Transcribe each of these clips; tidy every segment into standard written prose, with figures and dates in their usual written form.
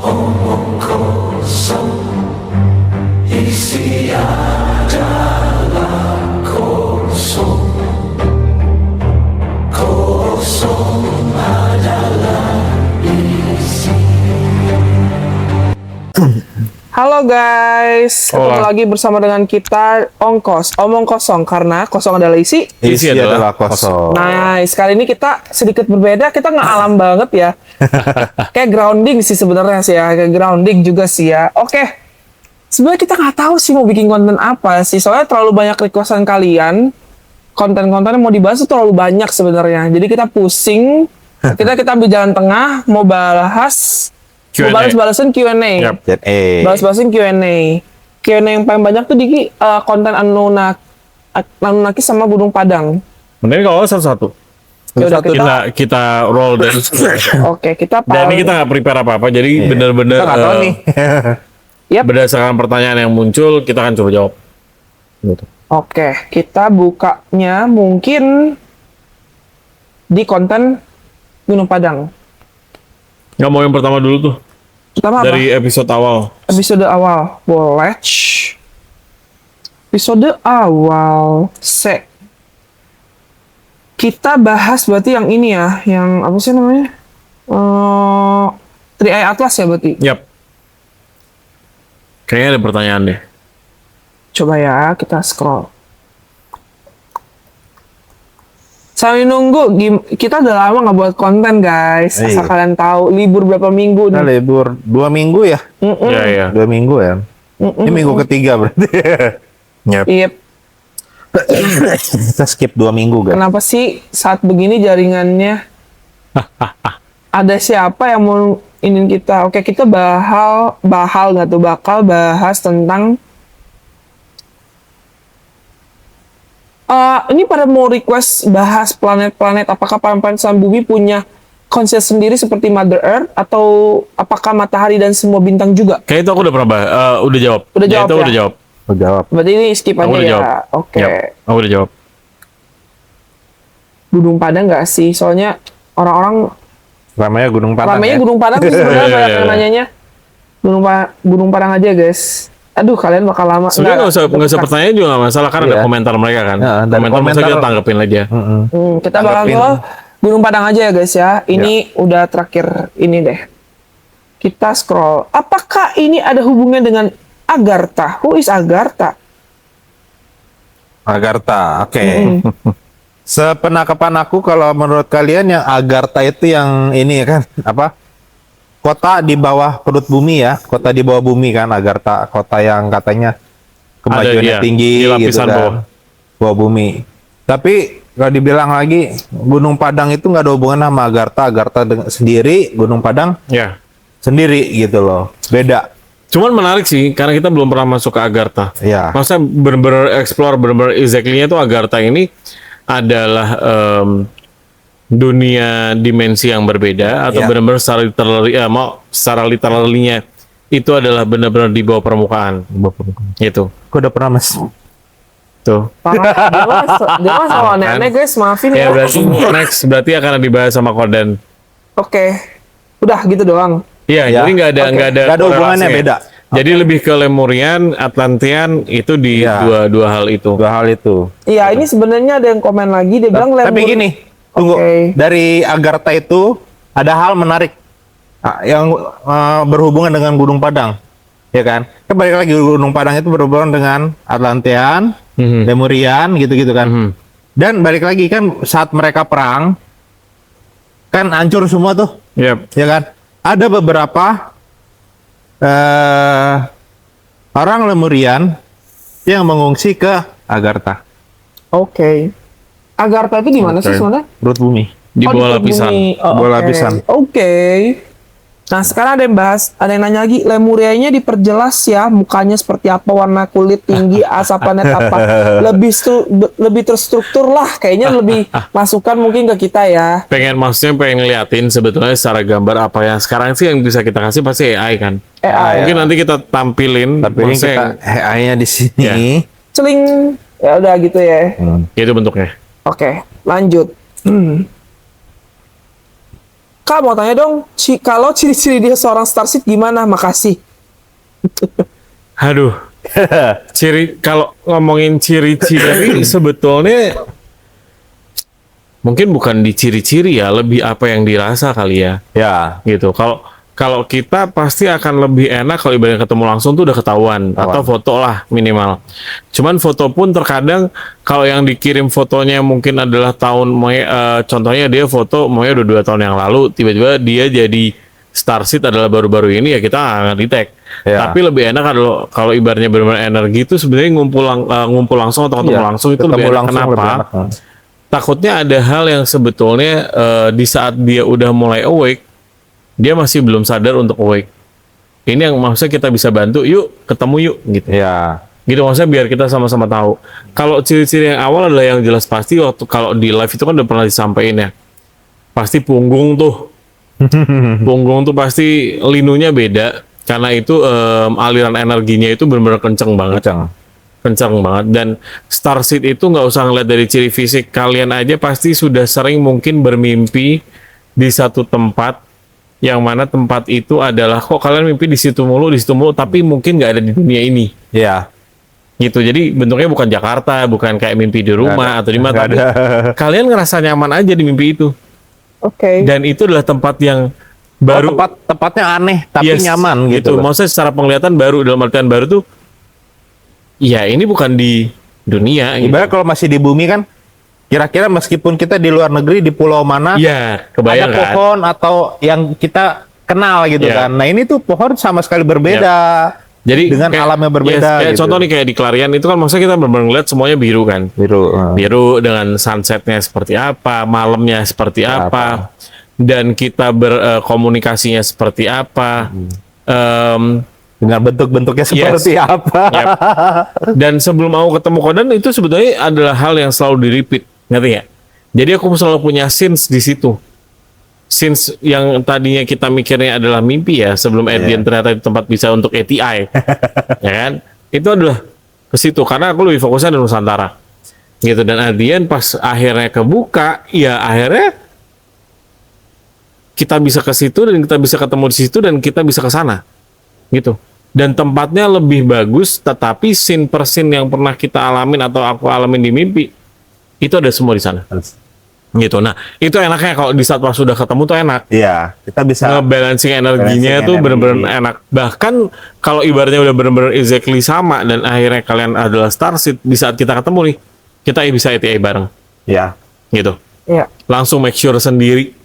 Omong kosong, isi adalah kosong. Kosong adalah isi. Halo guys, ketemu lagi bersama dengan kita Omong Kosong, karena kosong adalah isi. Isi adalah kosong. Nice, kali ini kita sedikit berbeda, kita nggak alam banget ya. Kayak grounding sih sebenarnya sih ya, kayak grounding juga sih ya. Oke, sebenarnya kita nggak tahu sih mau bikin konten apa sih, soalnya terlalu banyak requestan kalian. Konten-konten yang mau dibahas itu terlalu banyak sebenarnya, jadi kita pusing. Kita ambil jalan tengah, mau bahas Q&A. mau balas-balasin Q&A. Yep. Balas-balasin Q&A. Q&A yang paling banyak tuh di konten Anunnaki sama Gunung Padang. Mending kalau satu-satu. Ya udah Kita roll dan Oke, kita dan ini kita nggak prepare apa-apa, jadi bener-bener Kita nggak tahu nih. Yep. berdasarkan pertanyaan yang muncul kita akan coba jawab. Gitu. Oke, kita bukanya mungkin di konten Gunung Padang. Nggak mau yang pertama dulu tuh Pertama dari apa? episode awal. Episode awal. Boleh. Episode awal. Kita bahas berarti yang ini ya, yang apa sih namanya? Tri-Eye Atlas ya berarti. Yap. Kayaknya ada pertanyaan deh. Coba ya, kita scroll. Sambil nunggu, kita udah lama nggak buat konten guys. Asal kalian tahu, libur berapa minggu Kita nih? libur 2 minggu ya? Iya. 2 minggu ya? Ini minggu ketiga berarti. Yap. Iya. Kita skip 2 minggu guys. Kenapa sih saat begini jaringannya? Ada siapa yang mau ingin kita? Oke, kita bakal bahas tentang ini pada mau request bahas planet-planet. Apakah planet-planet sama bumi punya konsep sendiri seperti Mother Earth, atau apakah matahari dan semua bintang juga? Kayak itu aku udah pernah udah jawab. Udah Ya, jawab itu ya? udah jawab. Aku jawab. Berarti ini skip Aku aja udah ya. jawab. Oke. Yap, aku udah jawab. Gunung Padang nggak sih? Soalnya orang-orang Namanya Gunung Padang ramainya ya? Gunung Padang sih sebenarnya Iya, banyak iya, yang iya. nanyanya. Gunung Padang aja guys. Aduh, kalian bakal lama. Sebenarnya nggak usah pertanyaan juga nggak masalah, karena ada Iya. komentar mereka kan. Ya, dan komentar komentar- kita tanggepin aja. Kita bakal Tanggepin. ke Gunung Padang aja ya guys ya. Ini udah terakhir ini deh. Kita scroll. Apakah ini ada hubungannya dengan Agartha? Who is Agartha? Agartha, oke. Sepenangkapan aku, kalau menurut kalian yang Agartha itu yang ini kan apa? Kota di bawah perut bumi ya, kota di bawah bumi kan, Agartha, kota yang katanya kemajuannya dia, tinggi di gitu lapisan kan, bawah. bawah bumi. Tapi kalau dibilang lagi, Gunung Padang itu nggak ada hubungan sama Agartha. Sendiri, Gunung Padang Ya. sendiri gitu loh, beda. Cuman menarik sih, karena kita belum pernah masuk ke Agartha. Ya. Maksudnya bener-bener explore, bener-bener exactly-nya tuh Agartha ini adalah dunia dimensi yang berbeda, atau Ya. bener-bener secara literally-nya itu adalah bener-bener di bawah permukaan. Gitu. Aku udah pernah mas. Tuh. Parah, dia mah selalu aneh-aneh guys, maafin ya. Ya berarti akan dibahas sama Koden. Oke. Udah gitu doang. Iya, Ya. jadi nggak ada Oke. nggak ada Nggak ada hubungannya, korelasinya. beda. Jadi lebih ke Lemurian, Atlantean itu di Iya. dua hal itu. Dua hal itu. Iya, ini sebenarnya ada yang komen lagi, dia bilang Tapi Lemur- gini, tunggu. Oke. Dari Agartha itu ada hal menarik yang berhubungan dengan Gunung Padang, ya kan? Kembali lagi, Gunung Padang itu berhubungan dengan Atlantean, Lemurian, gitu-gitu kan. Dan balik lagi kan, saat mereka perang, kan hancur semua tuh, Yap. ya kan? Ada beberapa orang Lemurian yang mengungsi ke Agartha, Oke. Agartha itu di mana sih sebenarnya? perut bumi. Di Oh, bawah perut lapisan. bumi. Oh, Bawah oke. lapisan. Oke. Nah, sekarang ada yang bahas, ada yang nanya lagi, Lemurianya diperjelas ya, mukanya seperti apa, warna kulit tinggi, asal planet apa, lebih terstruktur lah, kayaknya lebih masukan mungkin ke kita ya. Maksudnya pengen ngeliatin sebetulnya secara gambar apa yang sekarang sih yang bisa kita kasih pasti AI kan. AI. Mungkin nanti kita tampilin, Tapi ini maksudnya kita AI-nya di sini. Ya. Celing, ya udah gitu ya. itu bentuknya. Oke, lanjut. Kak mau tanya dong, kalau ciri-ciri dia seorang starseed gimana? Makasih. Aduh. Kalau ngomongin ciri-ciri sebetulnya mungkin bukan di ciri-ciri ya, lebih apa yang dirasa kali ya. Ya. Gitu. Kalau kita pasti akan lebih enak kalau ibaratnya ketemu langsung tuh udah ketahuan atau foto lah minimal. Cuman foto pun terkadang kalau yang dikirim fotonya mungkin adalah contohnya dia foto udah 2 tahun yang lalu, tiba-tiba dia jadi starseed adalah baru-baru ini, ya kita nggak detect. Ya. Tapi lebih enak kalau ibaratnya benar-benar energi itu sebenarnya ngumpul langsung atau ketemu langsung itu lebih enak. Kenapa? Takutnya ada hal yang sebetulnya di saat dia udah mulai awake, dia masih belum sadar untuk awake. Ini yang maksudnya kita bisa bantu, yuk ketemu yuk gitu. Ya. Gitu maksudnya biar kita sama-sama tahu. Kalau ciri-ciri yang awal adalah yang jelas pasti waktu kalau di live itu kan udah pernah disampaikan ya. Pasti punggung tuh. Punggung tuh pasti linunya beda karena itu aliran energinya itu benar-benar kenceng banget. Kenceng banget. Dan starseed itu nggak usah ngeliat dari ciri fisik, kalian aja pasti sudah sering mungkin bermimpi di satu tempat yang mana tempat itu adalah kok kalian mimpi di situ mulu tapi mungkin nggak ada di dunia ini. Iya. Gitu. Jadi bentuknya bukan Jakarta, bukan kayak mimpi di rumah atau di mana, tapi kalian ngerasa nyaman aja di mimpi itu. Oke. Dan itu adalah tempat yang baru. Tempatnya aneh tapi nyaman gitu. Maksudnya secara penglihatan baru, dalam artian baru tuh ya ini bukan di dunia. Ibarat kalau masih di bumi kan, kira-kira meskipun kita di luar negeri di pulau mana, ya, kebayang ada kan? pohon atau yang kita kenal gitu kan. Nah ini tuh pohon sama sekali berbeda. Jadi dengan alamnya berbeda. Kayak gitu. contoh nih kayak di Clarion itu kan maksudnya kita benar-benar ngeliat semuanya biru kan. Biru dengan sunsetnya seperti apa, malamnya seperti apa. Dan kita berkomunikasinya seperti apa. Dengan bentuk-bentuknya seperti apa. Yep. Dan sebelum aku ketemu Kodan itu sebetulnya adalah hal yang selalu di-repeat, ngerti ya? Jadi aku selalu punya scenes di situ. Scenes yang tadinya kita mikirnya adalah mimpi ya, sebelum Adrian ternyata itu tempat bisa untuk ATI. Ya kan? Itu adalah ke situ karena aku lebih fokusnya di Nusantara. Gitu, dan Adrian pas akhirnya kebuka, ya akhirnya kita bisa ke situ dan kita bisa ketemu di situ dan kita bisa ke sana. Gitu. Dan tempatnya lebih bagus, tetapi scene per scene yang pernah kita alamin atau aku alamin di mimpi itu ada semua di sana. Gitu. Nah, itu enaknya kalau di saat pas sudah ketemu tuh enak. Iya, kita bisa nge-balancing energinya tuh bener-bener enak. Bahkan kalau ibaratnya udah bener-bener exactly sama dan akhirnya kalian adalah starseed, di saat kita ketemu nih, kita bisa ATI bareng. Iya. Gitu. Iya. Langsung make sure sendiri.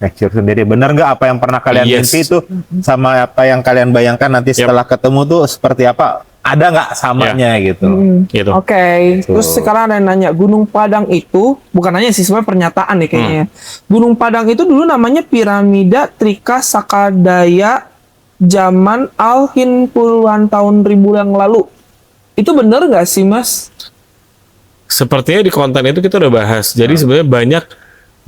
Benar nggak apa yang pernah kalian mimpi itu sama apa yang kalian bayangkan nanti setelah ketemu tuh seperti apa? Ada nggak samanya gitu. Gitu. Oke. Terus sekarang ada yang nanya, Gunung Padang itu, bukan nanya sih, sebenarnya pernyataan nih kayaknya. Gunung Padang itu dulu namanya Piramida Trika Sakadaya zaman Al-Hin puluhan tahun ribu yang lalu. Itu bener nggak sih, Mas? Sepertinya di konten itu kita udah bahas. Jadi sebenarnya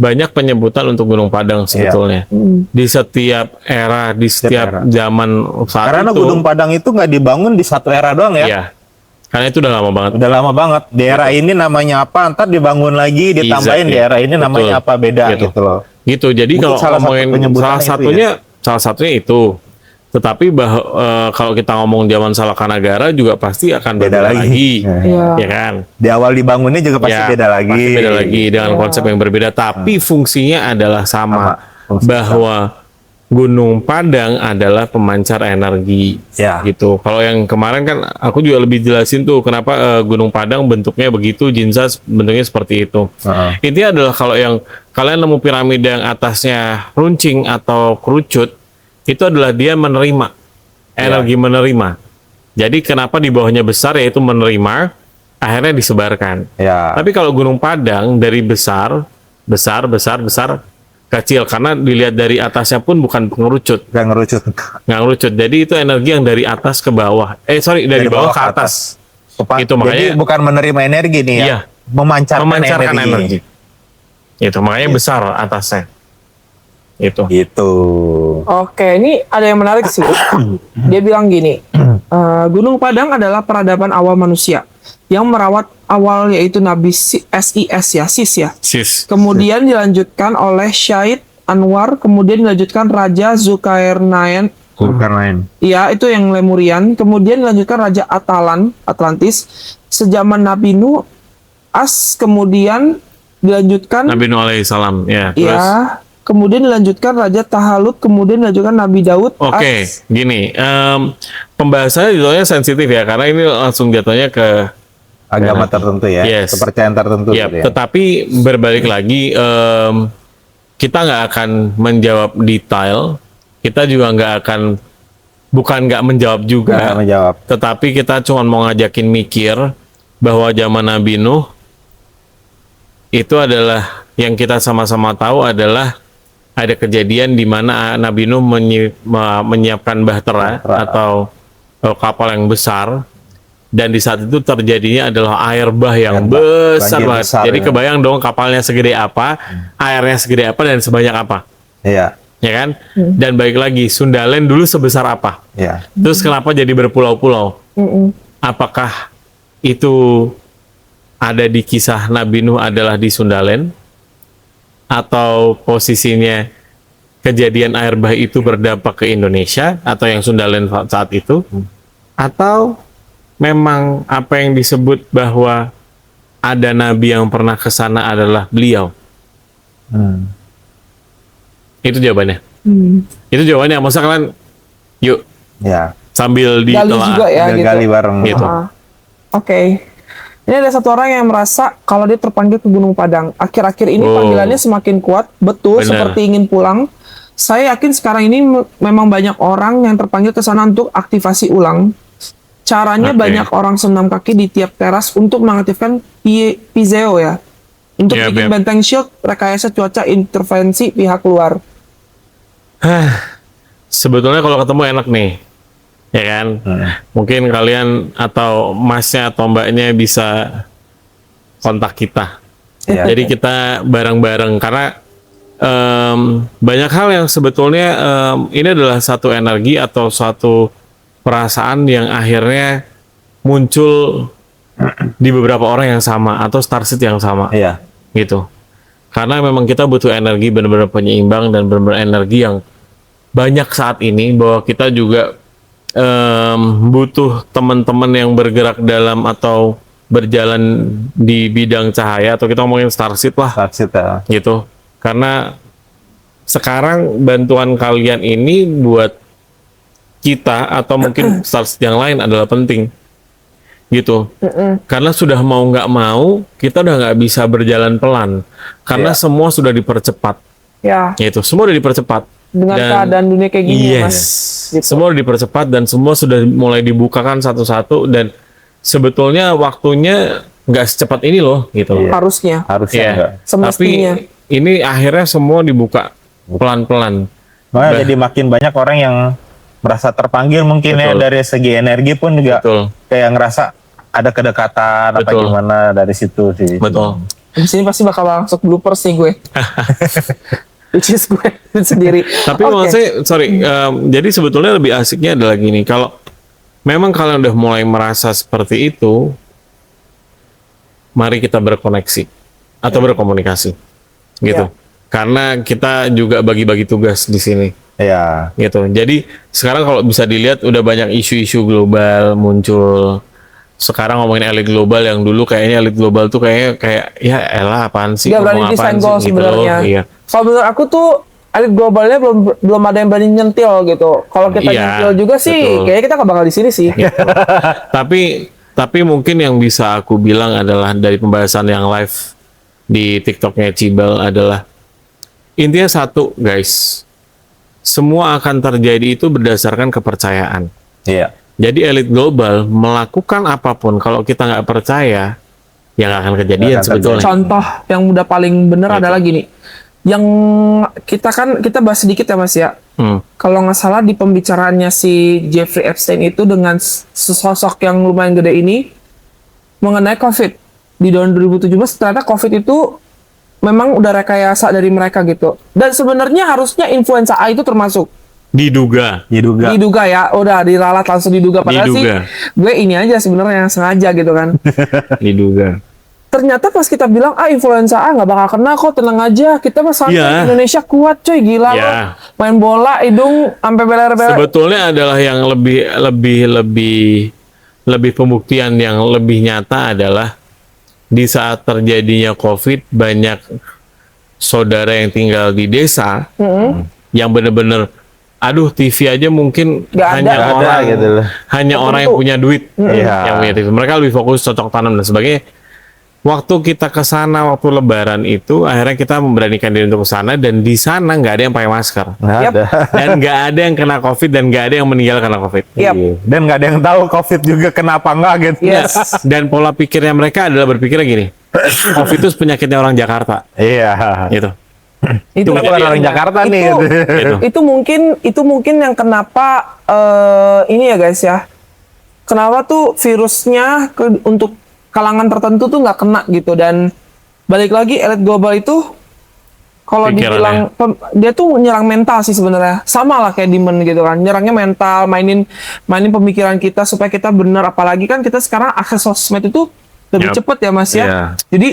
banyak penyebutan untuk Gunung Padang sebetulnya. Di setiap era, di setiap zaman saat karena itu. Gunung Padang itu nggak dibangun di satu era doang ya. Iya. Karena itu udah lama banget. Udah lama banget. Di era ini namanya apa, ntar dibangun lagi, ditambahin di era ini namanya apa, beda gitu loh. Gitu. Jadi Mungkin kalau ngomongin salah satunya itu. Tetapi kalau kita ngomong zaman Salakanagara juga pasti akan beda lagi. Ya kan? Di awal dibangunnya juga pasti beda lagi. Pasti beda lagi dengan konsep yang berbeda, tapi fungsinya adalah sama. Bahwa Gunung Padang adalah pemancar energi. Gitu. Kalau yang kemarin kan aku juga lebih jelasin tuh kenapa Gunung Padang bentuknya begitu, Jinza bentuknya seperti itu. Intinya adalah kalau yang kalian nemu piramida yang atasnya runcing atau kerucut, itu adalah dia menerima energi, menerima. Jadi kenapa di bawahnya besar, yaitu menerima, akhirnya disebarkan. Tapi kalau Gunung Padang dari besar, kecil, karena dilihat dari atasnya pun bukan pengerucut. Nggak ngerucut. Jadi itu energi yang dari atas ke bawah. Dari bawah ke atas. Itu makanya. Jadi bukan menerima energi nih ya. Memancarkan energi. Itu makanya besar atasnya. Itu. Oke, ini ada yang menarik sih. Dia bilang gini, Gunung Padang adalah peradaban awal manusia yang merawat awal yaitu Nabi SIS ya. Sis. Kemudian dilanjutkan oleh Syed Anwar, kemudian dilanjutkan Raja Zulkarnain. Iya, itu yang Lemurian. Kemudian dilanjutkan Raja Atlantis. Sejaman Nabi Nuh, kemudian dilanjutkan Nabi Nuh alaihissalam, ya. Iya. Terus, Kemudian dilanjutkan Raja Tahalut, kemudian dilanjutkan Nabi Daud. oke, gini, pembahasannya jatuhnya sensitif ya, karena ini langsung jatuhnya ke Agama tertentu ya, Yes. kepercayaan tertentu. ya, gitu ya. tetapi berbalik lagi, kita nggak akan menjawab detail, kita juga bukan nggak menjawab Nggak juga, menjawab. tetapi kita cuma mau ngajakin mikir bahwa zaman Nabi Nuh itu adalah yang kita sama-sama tahu adalah ada kejadian di mana Nabi Nuh menyiapkan bahtera atau kapal yang besar, dan di saat itu terjadinya adalah air bah yang besar banjir banget. besar, Jadi ya. kebayang dong kapalnya segede apa, airnya segede apa, dan sebanyak apa, Iya, ya kan? Dan baik lagi, Sundaland dulu sebesar apa? iya. Terus kenapa jadi berpulau-pulau? Apakah itu ada di kisah Nabi Nuh adalah di Sundaland? Atau posisinya kejadian air bah itu berdampak ke Indonesia atau yang Sundaland saat itu? Atau memang apa yang disebut bahwa ada Nabi yang pernah ke sana adalah beliau? Itu jawabannya. Itu jawabannya. Masa kalian yuk Ya, sambil Gali juga ya gitu. gali bareng. Gitu. Oke. Ini ada satu orang yang merasa kalau dia terpanggil ke Gunung Padang. Akhir-akhir ini Oh. panggilannya semakin kuat, betul, Benar. seperti ingin pulang. Saya yakin sekarang ini memang banyak orang yang terpanggil ke sana untuk aktivasi ulang. Caranya Oke. banyak orang senam kaki di tiap teras untuk mengaktifkan Pizeo ya. Untuk Yap, bikin yap. benteng shield, rekayasa cuaca, intervensi pihak luar. Sebetulnya kalau ketemu enak nih, ya kan? Mungkin kalian atau masnya atau mbaknya bisa kontak kita. Iya. Jadi kita bareng-bareng karena banyak hal yang sebetulnya ini adalah satu energi atau suatu perasaan yang akhirnya muncul di beberapa orang yang sama atau starseed yang sama, Iya. gitu. Karena memang kita butuh energi benar-benar penyeimbang dan benar-benar energi yang banyak saat ini, bahwa kita juga butuh teman-teman yang bergerak dalam atau berjalan di bidang cahaya, atau kita ngomongin starseed lah, Starseed ya. gitu. Karena sekarang bantuan kalian ini buat kita atau mungkin starseed yang lain adalah penting, gitu. Karena sudah mau nggak mau kita udah nggak bisa berjalan pelan, karena Iya. semua sudah dipercepat, Ya, gitu. Semua udah dipercepat dengan Dan- keadaan dunia kayak gini ya, yes, Mas. Gitu. semua udah dipercepat dan semua sudah mulai dibukakan satu-satu, dan sebetulnya waktunya nggak secepat ini loh, gitu. Iya. Harusnya. Harusnya Iya. enggak. Semestinya. Tapi ini akhirnya semua dibuka pelan-pelan. Makanya Bah- jadi makin banyak orang yang merasa terpanggil mungkin ya, Betul. dari segi energi pun juga Betul. kayak ngerasa ada kedekatan apa Betul. gimana dari situ sih. Betul. Di sini pasti bakal masuk bloopers nih gue. Which is gue sendiri. Tapi Oke. maksudnya, sorry, jadi sebetulnya lebih asiknya adalah gini, kalau memang kalian udah mulai merasa seperti itu, mari kita berkoneksi atau berkomunikasi, gitu. Ya. Karena kita juga bagi-bagi tugas di sini, Iya. gitu. Jadi sekarang kalau bisa dilihat udah banyak isu-isu global muncul. Sekarang ngomongin elit global, yang dulu kayaknya elit global tuh kayak ya elah apaan sih, Nggak berani ngomong desain apaan goal sih, gitu loh. sebenarnya. Iya. Kalau menurut aku tuh elit globalnya belum ada yang berani nyentil gitu. Kalau kita Iya, nyentil juga sih, betul. kayaknya kita nggak bakal di sini sih. Gitu. tapi mungkin yang bisa aku bilang adalah dari pembahasan yang live di TikToknya Cibal adalah intinya satu, guys, semua akan terjadi itu berdasarkan kepercayaan. Iya. Jadi elit global melakukan apapun, kalau kita nggak percaya ya nggak akan kejadian Nggak akan sebetulnya. Contoh yang udah paling bener Gitu. adalah gini. Yang kita bahas sedikit ya Mas ya. Kalau nggak salah di pembicaraannya si Jeffrey Epstein itu dengan sesosok yang lumayan gede ini mengenai COVID di tahun 2017, ternyata COVID itu memang udah rekayasa dari mereka gitu. Dan sebenarnya harusnya influenza A itu termasuk Diduga. diduga ya, udah diralat langsung diduga. Padahal Diduga. sih gue ini aja sebenarnya yang sengaja gitu kan. Diduga. ternyata pas kita bilang influenza A nggak bakal kena kok, tenang aja, kita mah santai, Iya. Indonesia kuat coy, gila Iya. lo main bola hidung sampai beler-beler. Sebetulnya adalah yang lebih pembuktian yang lebih nyata adalah di saat terjadinya COVID, banyak saudara yang tinggal di desa yang bener-bener aduh TV aja mungkin Nggak hanya ada. orang gitu loh. hanya orang yang punya duit Iya. yang punya TV. Mereka lebih fokus cocok tanam dan sebagainya. Waktu kita ke sana waktu Lebaran itu, akhirnya kita memberanikan diri untuk ke sana, dan di sana nggak ada yang pakai masker, Nggak Yap. ada. dan nggak ada yang kena COVID, dan nggak ada yang meninggal karena COVID. Yap. Iya. Dan nggak ada yang tahu COVID juga kenapa nggak gitu. Yes. Dan pola pikirnya mereka adalah berpikirnya gini, COVID itu penyakitnya orang Jakarta, Iya. gitu. Itu Bukan orang Jakarta nih. Itu, Gitu. itu mungkin yang kenapa ini ya guys ya. Kenapa tuh virusnya untuk kalangan tertentu tuh nggak kena gitu, dan balik lagi elit global itu kalau Pikirannya. dibilang dia tuh nyerang mental sih sebenarnya, sama lah kayak Demon gitu kan, nyerangnya mental, mainin pemikiran kita supaya kita bener, apalagi kan kita sekarang akses sosmed itu lebih Yap. cepet ya Mas ya. Iya. Jadi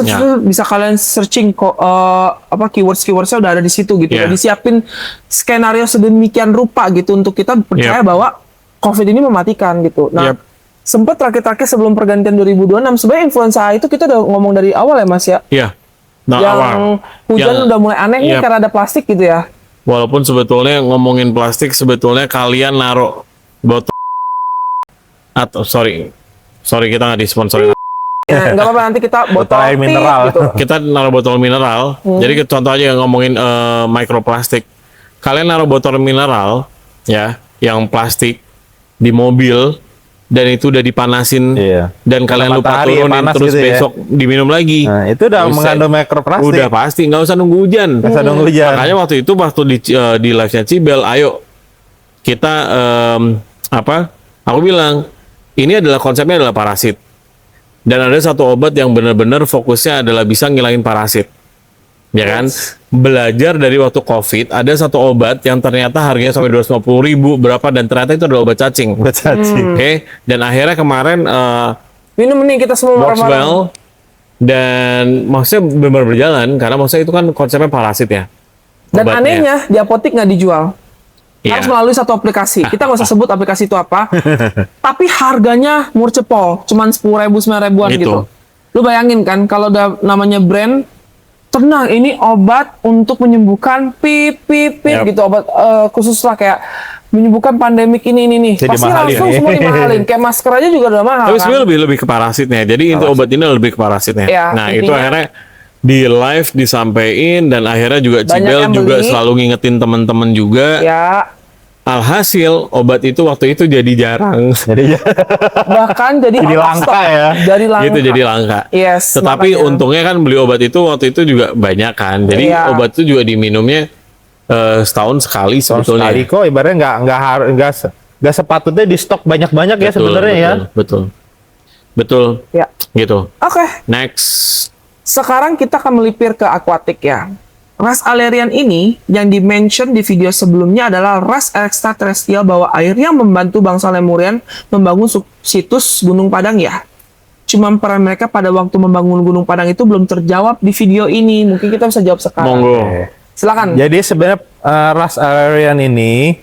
Ya. bisa kalian searching kok keywordsnya udah ada di situ gitu. Ya. Udah disiapin skenario sedemikian rupa gitu untuk kita percaya Yap. bahwa COVID ini mematikan gitu. Nah, Yap. sempat terakhir sebelum pergantian 2026 sebenarnya influenza A itu kita udah ngomong dari awal ya Mas ya. Iya. Nah, yang awal. hujan Yang- udah mulai aneh nih Yap. karena ada plastik gitu ya. Walaupun sebetulnya ngomongin plastik, sebetulnya kalian naruh botol atau sorry kita nggak disponsori. Ya, nggak apa-apa, nanti kita botol air tea mineral. gitu. Kita naruh botol mineral. Jadi contoh aja ngomongin mikroplastik. Kalian naruh botol mineral ya, yang plastik di mobil, dan itu udah dipanasin, Iya. dan kalian lupa matahari ya, turunin, panas terus gitu ya. besok diminum lagi. Nah, itu udah Buset. mengandung mikroplastik. Udah pasti, nggak usah nunggu hujan. Nggak usah nunggu hujan. Makanya waktu itu di live-nya Cibel, ayo kita aku bilang ini adalah konsepnya adalah parasit, dan ada satu obat yang benar-benar fokusnya adalah bisa ngilangin parasit, ya kan? Belajar dari waktu COVID, ada satu obat yang ternyata harganya sampai 250.000 berapa, dan ternyata itu adalah obat cacing. Buat cacing. Oke, dan akhirnya kemarin Minum nih kita semua works bareng-bareng. well, dan maksudnya benar-benar berjalan karena maksudnya itu kan konsepnya parasit ya. Dan obatnya. anehnya di apotik nggak dijual. Iya. Harus melalui satu aplikasi. Kita nggak usah sebut aplikasi itu apa. Tapi harganya murcepol, cuman 10.000 9.000-an Gitu. gitu. Lu bayangin kan kalau udah namanya brand, tenang ini obat untuk menyembuhkan pip Yap. gitu, obat khusus lah kayak menyembuhkan pandemik ini nih. Jadi Pasti mahal langsung ya. semua dimahalin. Kayak masker aja juga udah mahal Tapi kan. sebenarnya lebih ke parasitnya. Jadi inti obat ini lebih ke parasitnya. Ya, nah, intinya. itu akhirnya di live disampaikan, dan akhirnya juga Banyak Cibel yang juga beli. selalu ngingetin teman-teman juga. Ya, Alhasil obat itu waktu itu jadi jarang. Jadi bahkan jadi Jadi out of langka stock. ya. Jadi langka. Gitu jadi langka. Yes, Tetapi makanya. untungnya kan beli obat itu waktu itu juga banyak kan. Jadi Iya. obat itu juga diminumnya setahun sekali sebetulnya. sekali kok, ibaratnya nggak sepatutnya di stok banyak-banyak ya sebenarnya ya. Betul. Ya. Gitu. Oke. Next. Sekarang kita akan melipir ke akuatik ya. Ras Alerian ini yang di-mention di video sebelumnya adalah ras ekstraterestrial bawah air yang membantu bangsa Lemurian membangun situs Gunung Padang ya. Cuma peran mereka pada waktu membangun Gunung Padang itu belum terjawab di video ini. Mungkin kita bisa jawab sekarang. Monggo. Silakan. Jadi sebenarnya ras Alerian ini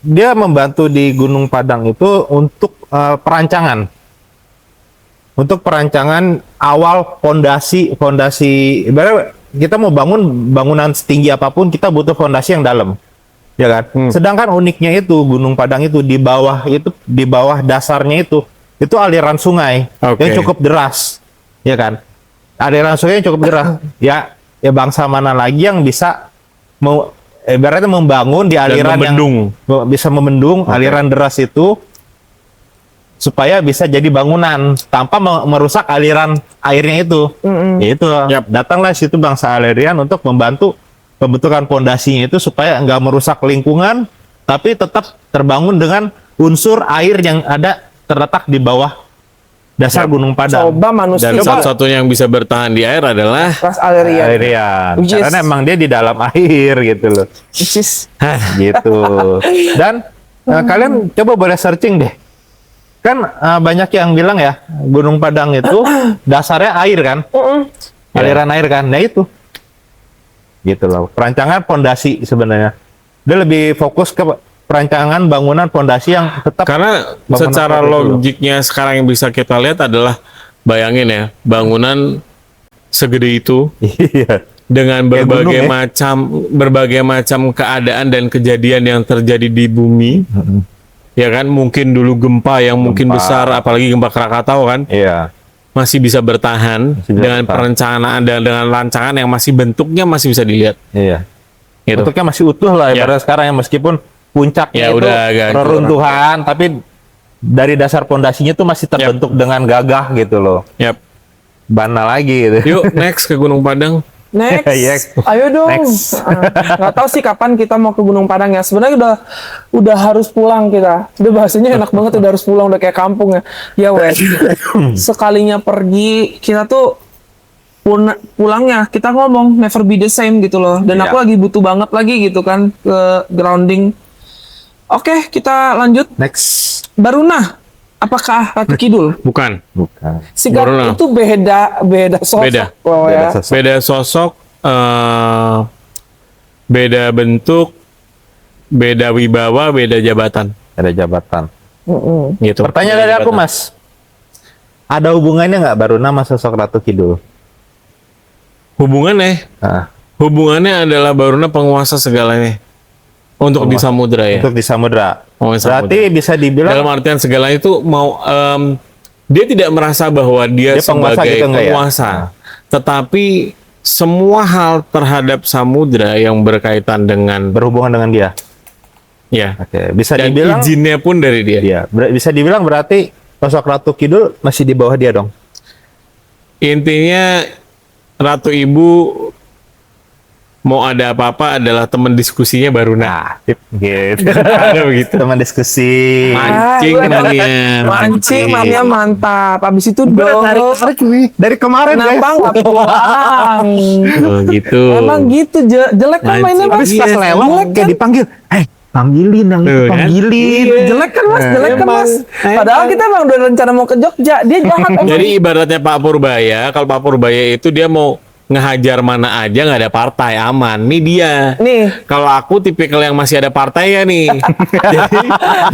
dia membantu di Gunung Padang itu untuk perancangan. Untuk perancangan awal fondasi ibaratnya kita mau bangun bangunan setinggi apapun, kita butuh fondasi yang dalam. Ya kan? Sedangkan uniknya itu Gunung Padang itu di bawah dasarnya itu aliran sungai Oke. yang cukup deras. Ya kan? Aliran sungai yang cukup deras. ya bangsa mana lagi yang bisa ibaratnya membangun di aliran yang bisa membendung aliran deras itu supaya bisa jadi bangunan tanpa merusak aliran airnya itu. Itu Yap. datanglah situ bangsa Alerian untuk membantu pembentukan pondasinya itu supaya nggak merusak lingkungan, tapi tetap terbangun dengan unsur air yang ada terletak di bawah dasar Gunung Padang. Coba manusia. Dan Coba satu-satunya yang bisa bertahan di air adalah Ras Alerian. Alerian. Which is- Karena emang dia di dalam air gitu loh. Which is- Gitu. Dan kalian coba boleh searching deh. Kan banyak yang bilang ya, Gunung Padang itu dasarnya air kan, aliran air kan. Nah itu, gitu loh. Perancangan pondasi sebenarnya. Dia lebih fokus ke perancangan bangunan pondasi yang tetap. Karena bangunan secara kokoh itu loh. logiknya sekarang yang bisa kita lihat adalah, bayangin ya, bangunan segede itu Iya. dengan Kayak berbagai gunung berbagai macam keadaan dan kejadian yang terjadi di bumi. Ya kan, mungkin dulu gempa yang mungkin Gempa. besar, apalagi gempa Krakatau kan, Iya. masih bisa bertahan Masih bisa dengan bertahan. perencanaan dan dengan rancangan yang masih bentuknya masih bisa dilihat. Iya. Gitu. Bentuknya masih utuh lah Ya. ibaratnya sekarang ya, meskipun puncaknya Ya, itu udah agak reruntuhan, tapi dari dasar pondasinya tuh masih terbentuk dengan gagah gitu loh. Yap. Bana lagi gitu. Yuk next ke Gunung Padang. Next, Yes. ayo dong. Next. Nggak tahu sih kapan kita mau ke Gunung Padang ya. Sebenarnya udah harus pulang kita. Udah bahasanya enak banget, udah harus pulang, udah kayak kampung ya. Ya wes. Sekalinya pergi kita tuh pulangnya kita ngomong never be the same gitu loh. Dan Iya. aku lagi butuh banget lagi gitu kan ke grounding. Oke, kita lanjut. Next. Baruna. Apakah Ratu Kidul? Bukan. Bukan. Sigap Baruna. itu beda sosok Beda. loh ya. Beda sosok. Beda sosok, beda bentuk, beda wibawa, beda jabatan. Ada jabatan. Gitu. Pertanyaan Beda dari aku, jabatan. Mas. Ada hubungannya nggak Baruna sama sosok Ratu Kidul? Hubungannya, Nah, hubungannya adalah Baruna penguasa segalanya. Untuk di samudra ya. untuk di samudra. Oh, di samudra. Berarti bisa dibilang Dalam artian segala itu mau dia tidak merasa bahwa dia, Dia penguasa sebagai gitu enggak ya? penguasa, tetapi semua hal terhadap samudra yang berkaitan dengan berhubungan dengan dia. ya, Oke, bisa dan dibilang izinnya pun dari dia. dia. Bisa dibilang berarti sosok Ratu Kidul masih di bawah dia dong. Intinya Ratu Ibu mau ada apa-apa adalah teman diskusinya Baruna. Tip gitu. Ada begitu. Teman diskusi. Mancing Ah, namanya. Mancing mamnya mantap. Habis itu Dari kemarin kenapa guys. nggak pulang? Oh, gitu. Emang gitu jelek kan mainnya mas. Habis pas Jelek kan? kayak dipanggil, panggilin yang Tuh, kan? panggilin. Iya. Jelek kan mas, jelek kan Emang. mas. Padahal kita emang udah rencana mau ke Jogja, dia jahat emang. Jadi ibaratnya Pak Purbaya, kalau Pak Purbaya itu dia mau ngehajar mana aja nggak ada partai, aman. Nih dia. Nih, Kalau aku tipikal yang masih ada partai ya nih.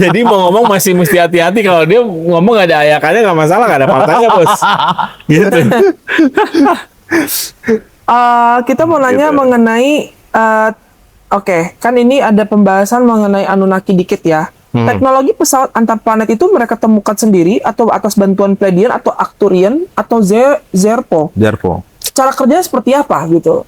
jadi mau ngomong masih mesti hati-hati. Kalau dia ngomong nggak ada ayakannya nggak masalah, nggak ada partainya bos. Gitu. kita mau nanya mengenai, oke, kan ini ada pembahasan mengenai Anunnaki dikit ya. Teknologi pesawat antar planet itu mereka temukan sendiri atau atas bantuan Pleiadian atau Arcturian atau Zerpo. Jarpo. Cara kerjanya seperti apa gitu?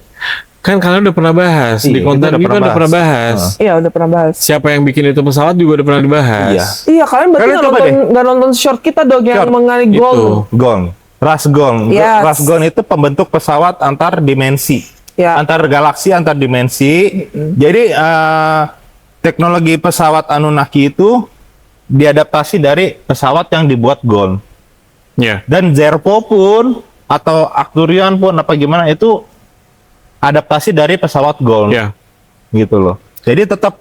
Kan kalian udah pernah bahas di Iya, konten kita kita udah pernah bahas. Iya udah pernah bahas. Siapa yang bikin itu pesawat juga udah pernah dibahas. Iya kalian berarti Kalian coba nggak nonton short kita dong yang Short. mengenai Itu. gold. Gong. Rasgong. Yes. Rasgong itu pembentuk pesawat antar dimensi. Ya. Antar galaksi, antar dimensi. Jadi teknologi pesawat Anunnaki itu diadaptasi dari pesawat yang dibuat Gong. Ya. Dan Zerpo pun atau Arcturian pun apa gimana itu adaptasi dari pesawat Gong. Ya. Gitu loh. Jadi tetap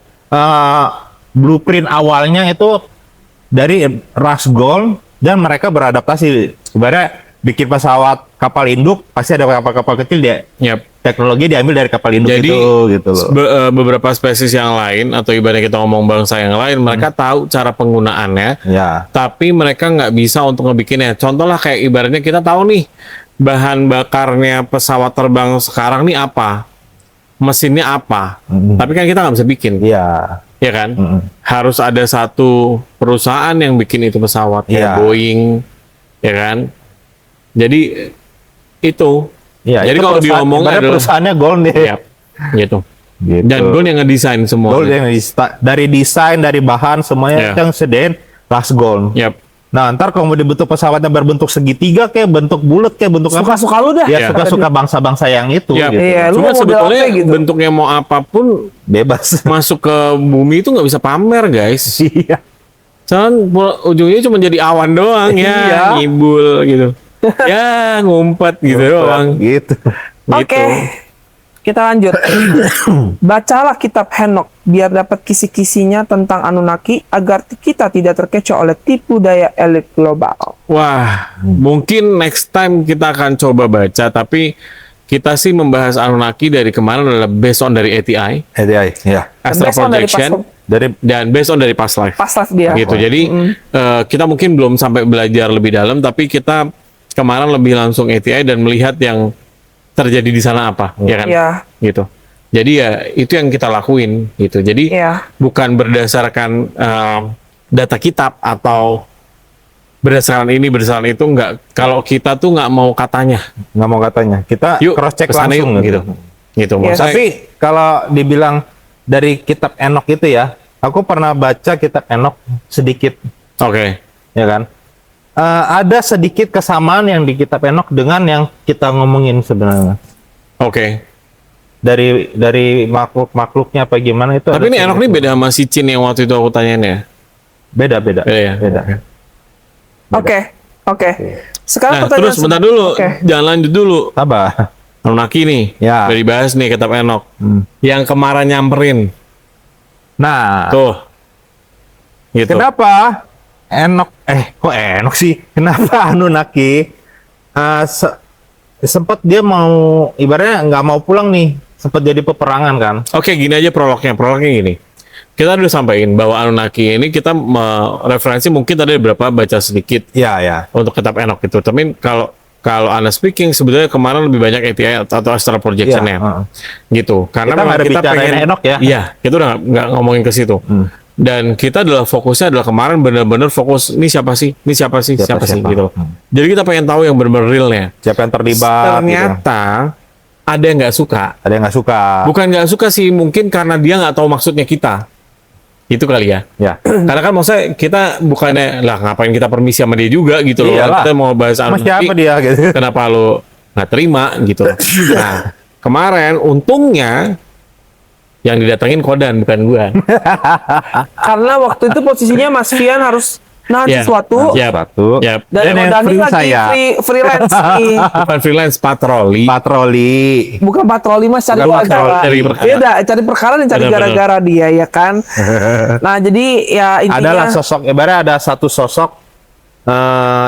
blueprint awalnya itu dari Rasgong dan mereka beradaptasi. Sebenarnya bikin pesawat kapal induk pasti ada kapal-kapal kecil dia. Yap. Teknologi diambil dari kapal induk Jadi itu gitu loh. beberapa spesies yang lain atau ibaratnya kita ngomong bangsa yang lain, mereka tahu cara penggunaannya, Ya. tapi mereka nggak bisa untuk ngebikinnya. Contoh lah kayak ibaratnya kita tahu nih bahan bakarnya pesawat terbang sekarang nih apa, mesinnya apa, tapi kan kita nggak bisa bikin, Iya. ya kan? Harus ada satu perusahaan yang bikin itu pesawat, Iya. kayak Boeing, ya kan? Jadi itu. Iya, Jadi itu kalau perusahaan- diomong ibaratnya adalah perusahaannya Gold deh. Yap, gitu. Gitu. Dan Gold yang ngedesain semua. Gold yang dari desain, dari bahan semuanya Iya. yang sedain Rasgong. Yap. Nah, ntar kalau mau dibentuk pesawatnya berbentuk segitiga kayak bentuk bulat kayak bentuk apa? Suka-suka lu dah. Ya Iya. suka-suka bangsa-bangsa yang itu Yap. gitu. Iya, lu Cuma mau model sebetulnya apa gitu? bentuknya mau apapun Bebas. masuk ke bumi itu nggak bisa pamer guys. Iya. Cuman ujungnya cuma jadi awan doang ya, Iya. ngibul gitu. Ya ngumpet gitu doang. Gitu. Gitu. Oke. kita lanjut. Bacalah kitab Henokh biar dapat kisi-kisinya tentang Anunnaki agar kita tidak terkecoh oleh tipu daya elit global. Wah, mungkin next time kita akan coba baca, tapi kita sih membahas Anunnaki dari kemarin adalah based on dari ATI, ya. Astral Based on dari Projection, dan based on dari past life. Past life dia. Gitu. Jadi kita mungkin belum sampai belajar lebih dalam, tapi kita kemarin lebih langsung ATI dan melihat yang terjadi di sana apa, ya kan? Iya. Gitu. Jadi ya itu yang kita lakuin gitu. Jadi Iya. bukan berdasarkan data kitab atau berdasarkan ini berdasarkan itu, enggak. Kalau kita tuh nggak mau katanya. Nggak mau katanya. Kita Yuk cross check kesana langsung yuk, gitu. Gitu. Iya, Maksudnya, Tapi kalau dibilang dari kitab Henokh itu ya, aku pernah baca kitab Henokh sedikit, oke. ya kan? Ada sedikit kesamaan yang di kitab Henokh dengan yang kita ngomongin sebenarnya. Oke. Dari makhluk-makhluknya apa gimana itu. Tapi ada ini Henokh ini sedikit. beda sama si Chin yang waktu itu aku tanyain ya. Beda. Beda ya. Beda. Oke. Sekarang Nah, terus bentar dulu, Oke. jangan lanjut dulu. Sabar. Anunnaki nih, Ya. udah dibahas nih kitab Henokh. Hmm. Yang kemarin nyamperin, Nah, tuh. Gitu. kenapa Henokh? Kok Henokh sih? Kenapa Anunnaki sempat dia mau, ibaratnya nggak mau pulang nih, sempat jadi peperangan kan? Oke, gini aja prolognya. Prolognya gini. Kita udah sampaikan bahwa Anunnaki ini kita referensi mungkin tadi beberapa baca sedikit Ya. untuk kitab Henokh itu. Tapi kalau Anda speaking sebenarnya kemarin lebih banyak ATI atau astral projection-nya. Gitu. Karena Kita memang nggak ada kita bicarain pengen Henokh ya. Iya, kita udah nggak ngomongin ke situ. Dan kita adalah fokusnya adalah kemarin benar-benar fokus ini siapa sih? Ini siapa sih? Siapa sih gitu. Jadi kita pengen tahu yang benar-benar realnya. Siapa yang terlibat? Ternyata ada yang nggak suka. Ada yang nggak suka. Bukan nggak suka sih, mungkin karena dia nggak tahu maksudnya kita. Itu kali ya. Ya. Karena kan maksudnya kita bukannya lah ngapain kita permisi sama dia juga gitu loh. Iyalah. Kita mau bahas Sama Anunnaki, siapa dia gitu? kenapa lo nggak terima gitu. Nah, kemarin untungnya yang didatengin Kodan bukan gua. Karena waktu itu posisinya Mas Fian harus nahan Iya. sesuatu. Iya. Satu. Ya, Dan yang Dani free lagi saya. freelance nih. bukan freelance, patroli. Patroli. Bukan patroli mas, cari Bukan perkara. patroli, cari perkara. Beda, cari perkara dan cari Benar-benar. gara-gara dia ya kan. Nah jadi ya intinya. Adalah sosok, ibaratnya ada satu sosok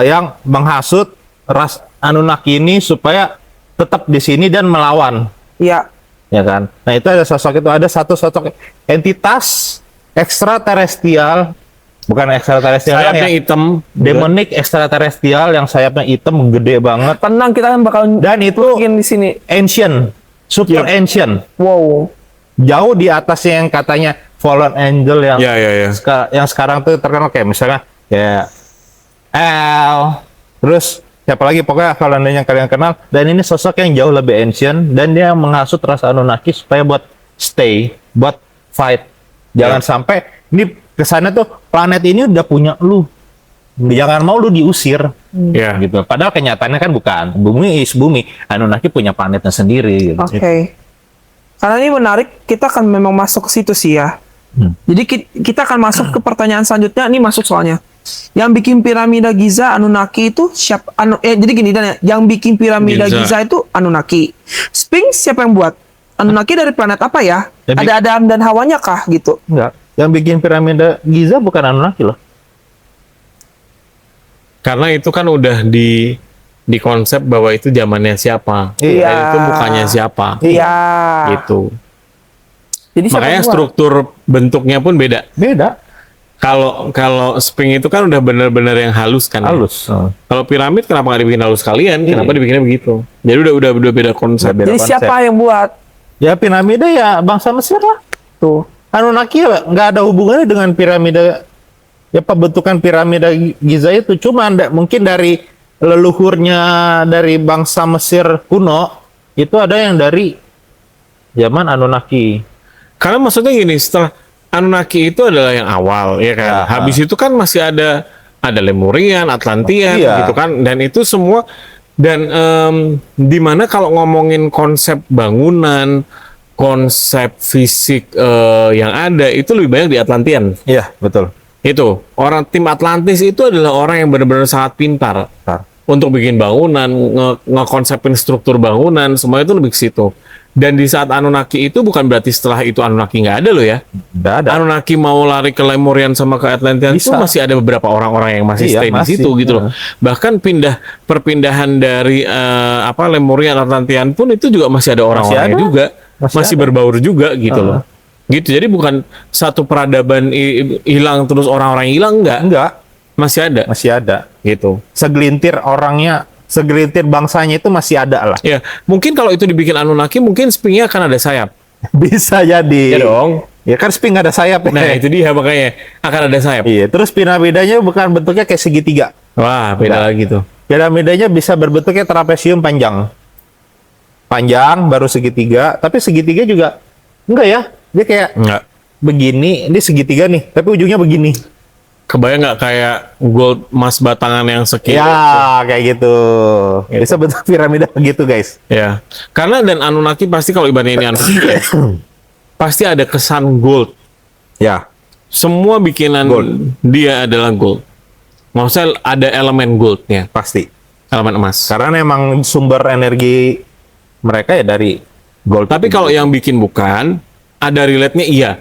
yang menghasut ras Anunnaki ini supaya tetap di sini dan melawan, Ya, ya kan? Nah itu ada sosok itu, ada satu sosok entitas ekstraterestrial, bukan ekstraterestrial Sayapnya ya, hitam. demonik ekstraterestrial yang sayapnya hitam gede banget, tenang kita kan bakal dan itu bikin di sini. ancient, super ancient, Wow. jauh di atasnya yang katanya fallen angel yang Ya. yang sekarang tuh terkenal kayak misalnya ya L, terus siapa lagi pokoknya kalau yang kalian kenal, dan ini sosok yang jauh lebih ancient dan dia menghasut rasa Anunnaki supaya buat stay, buat fight, jangan sampai ini kesannya tuh planet ini udah punya lu, jangan mau lu diusir. Ya. Gitu. Padahal kenyataannya kan bukan, bumi is bumi, Anunnaki punya planetnya sendiri gitu. Oke. Karena ini menarik, kita akan memang masuk ke situ sih ya. Jadi kita akan masuk ke pertanyaan selanjutnya. Ini masuk soalnya. Yang bikin piramida Giza Anunnaki itu siapa? Jadi gini Dan ya. Yang bikin piramida Giza. Giza itu Anunnaki. Sphinx siapa yang buat? Anunnaki dari planet apa ya? Jadi- Ada Adam dan Hawanya kah gitu? Enggak. Yang bikin piramida Giza bukan Anunnaki loh. Karena itu kan udah di konsep bahwa itu zamannya siapa. Iya. Dan itu bukannya siapa. Iya. Gitu. Jadi siapa Makanya yang buat? struktur bentuknya pun beda. Beda. Kalau sphinx itu kan udah benar-benar yang halus kan. ya? Halus. Kalau piramid kenapa nggak dibikin halus kalian? Iya. Kenapa dibikinnya begitu? Jadi udah beda konsep. Udah beda. Jadi konsep. siapa yang buat? Ya piramida ya bangsa Mesir lah. Tuh. Anunnaki ya nggak ada hubungannya dengan piramida. Ya pembentukan piramida Giza itu cuma mungkin dari leluhurnya dari bangsa Mesir kuno itu ada yang dari zaman Anunnaki. Karena maksudnya gini, setelah Anunnaki itu adalah yang awal, ya kan. Ya. Habis itu kan masih ada Lemurian, Atlantean, Iya. gitu kan. Dan itu semua dan di mana kalau ngomongin konsep bangunan, konsep fisik yang ada itu lebih banyak di Atlantean. Iya betul. Itu orang tim Atlantis itu adalah orang yang benar-benar sangat pintar untuk bikin bangunan, ngekonsepin struktur bangunan, semua itu lebih ke situ. Dan di saat Anunnaki itu bukan berarti setelah itu Anunnaki nggak ada loh ya. Nggak ada. Anunnaki mau lari ke Lemurian sama ke Atlantean itu Bisa. masih ada beberapa orang-orang yang masih Iya, stay di masih. situ gitu loh. Bahkan perpindahan dari Lemurian Atlantean pun itu juga masih ada orang-orangnya ada. juga, Masih masih ada. berbaur juga gitu loh. Gitu. Jadi bukan satu peradaban hilang terus orang-orang hilang Enggak, masih ada masih ada. gitu. Segelintir orangnya, segelintir bangsanya itu masih ada lah. Ya, mungkin kalau itu dibikin Anunnaki mungkin spingnya akan ada sayap. Bisa jadi. Ya dong. Ya kan Sphinx ada sayap. Nah, itu dia makanya akan ada sayap. Iya, terus piramidanya bukan bentuknya kayak segitiga. Wah, beda Nah. lagi tuh. Piramidanya bisa berbentuknya trapesium panjang. Panjang baru segitiga, tapi segitiga juga enggak ya. Dia kayak Enggak. begini, ini segitiga nih, tapi ujungnya begini. Kebayang nggak kayak gold emas batangan yang sekian? Ya, kayak gitu. Bisa bentuk piramida begitu, guys. Ya. Karena dan Anunnaki pasti kalau ibaratnya ini Anunnaki ya, pasti ada kesan gold. Ya, Semua bikinan Gold. dia adalah gold. Maksudnya ada elemen goldnya, pasti. elemen emas. Karena memang sumber energi mereka ya dari gold. Tapi kalau yang bikin bukan, ada relate-nya iya.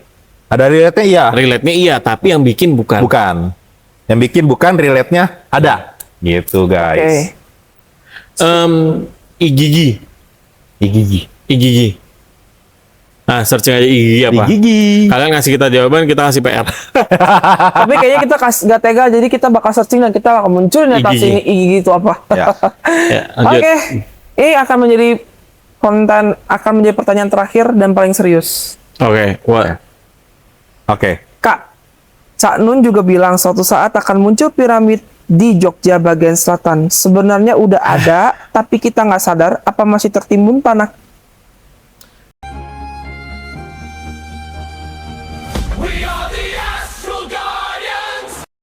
ada relate-nya iya, Relate-nya iya, tapi yang bikin bukan. bukan. Yang bikin bukan relate-nya ada. Gitu, guys. Igigi. Igigi. Igigi. Nah, searching aja Igigi apa? Igigi. Kalian ngasih kita jawaban, kita kasih PR. Tapi kayaknya kita gak tega, jadi kita bakal searching dan kita akan munculin ya Igigi. ini Igigi itu apa. Ya. Ya, lanjut. Oke, ini akan menjadi akan menjadi pertanyaan terakhir dan paling serius. Oke, wah. Oke. Kak, Cak Nun juga bilang suatu saat akan muncul piramid di Jogja bagian selatan. Sebenarnya udah ada, tapi kita nggak sadar apa masih tertimbun tanah